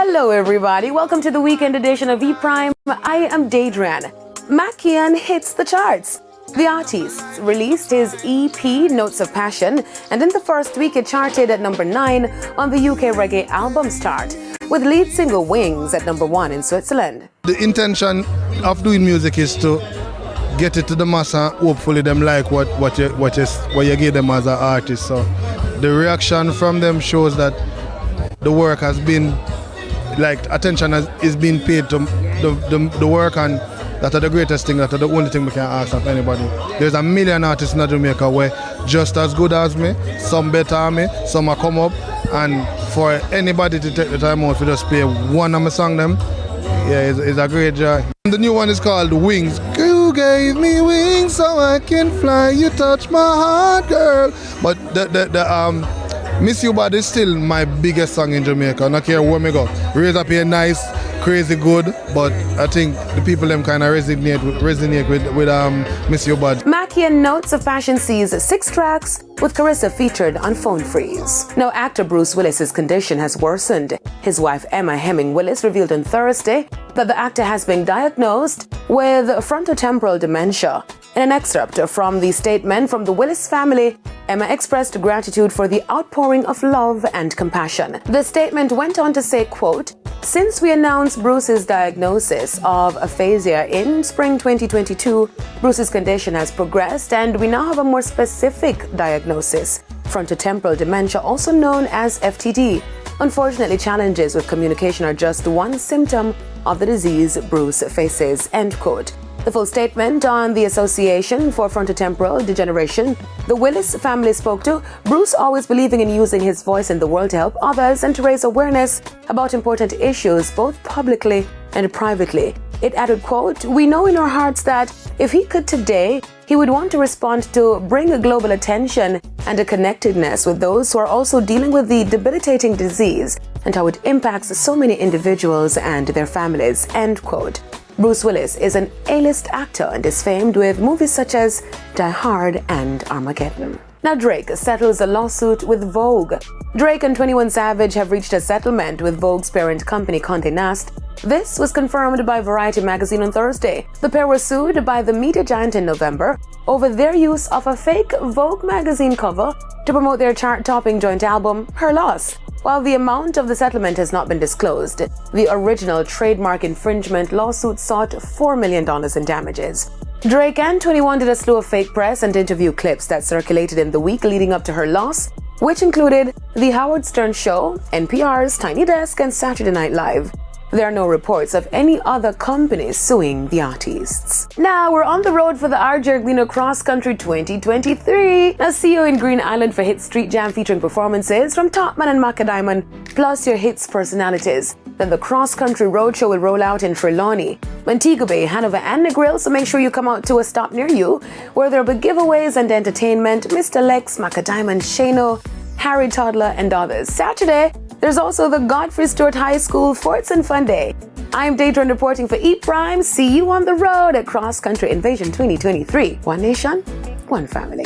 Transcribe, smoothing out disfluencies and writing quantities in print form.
Hello everybody, welcome to the weekend edition of E-Prime. I am Daedran. Mackheehan hits the charts. The artist released his EP, Notes of Passion, and in the first week it charted at number 9 on the UK Reggae albums chart, with lead single Wings at number 1 in Switzerland. The intention of doing music is to get it to the mass and hopefully them like what you give them as an artist. So the reaction from them shows that the work has been, like, attention is being paid to the work, and that are the greatest thing, that are the only thing we can ask of anybody. There's a million artists in Jamaica where just as good as me, some better than me, some are come up, and for anybody to take the time out to just play one of my song them, yeah, it's a great joy. The new one is called Wings. You gave me wings so I can fly, you touch my heart, girl. But the Miss You Bad is still my biggest song in Jamaica. I don't care where me go. Raise Up Here nice, crazy good, but I think the people them kind of resonate with Miss You Bad. Mackheehan Notes of Passion sees 6 tracks, with Carissa featured on Phone Freeze. Now, actor Bruce Willis's condition has worsened. His wife Emma Hemming Willis revealed on Thursday that the actor has been diagnosed with frontotemporal dementia. In an excerpt from the statement from the Willis family, Emma expressed gratitude for the outpouring of love and compassion. The statement went on to say, quote, "Since we announced Bruce's diagnosis of aphasia in spring 2022, Bruce's condition has progressed and we now have a more specific diagnosis, frontotemporal dementia, also known as FTD. Unfortunately, challenges with communication are just one symptom of the disease Bruce faces," end quote. The full statement on the Association for Frontotemporal Degeneration the Willis family spoke to, Bruce always believing in using his voice in the world to help others and to raise awareness about important issues both publicly and privately. It added, quote, "We know in our hearts that if he could today, he would want to respond to bring a global attention and a connectedness with those who are also dealing with the debilitating disease and how it impacts so many individuals and their families," end quote. Bruce Willis is an A-list actor and is famed with movies such as Die Hard and Armageddon. Now, Drake settles a lawsuit with Vogue. Drake and 21 Savage have reached a settlement with Vogue's parent company Condé Nast. This was confirmed by Variety magazine on Thursday. The pair were sued by the media giant in November over their use of a fake Vogue magazine cover to promote their chart-topping joint album, Her Loss. While the amount of the settlement has not been disclosed, the original trademark infringement lawsuit sought $4 million in damages. Drake and 21 did a slew of fake press and interview clips that circulated in the week leading up to Her Loss, which included The Howard Stern Show, NPR's Tiny Desk, and Saturday Night Live. There are no reports of any other companies suing the artists. Now we're on the road for the RJ Glino Cross Country 2023. Now see you in Green Island for Hit Street Jam featuring performances from Topman and Mackheehan, plus your hits personalities. Then the Cross Country Roadshow will roll out in Trelawney, Montego Bay, Hanover, and Negril, so make sure you come out to a stop near you where there will be giveaways and entertainment. Mr. Lex, Mackheehan, Shano, Harry Toddler, and others. Saturday, there's also the Godfrey Stewart High School Forts and Fun Day. I'm Daedran reporting for E-Prime. See you on the road at Cross Country Invasion 2023. One nation, one family.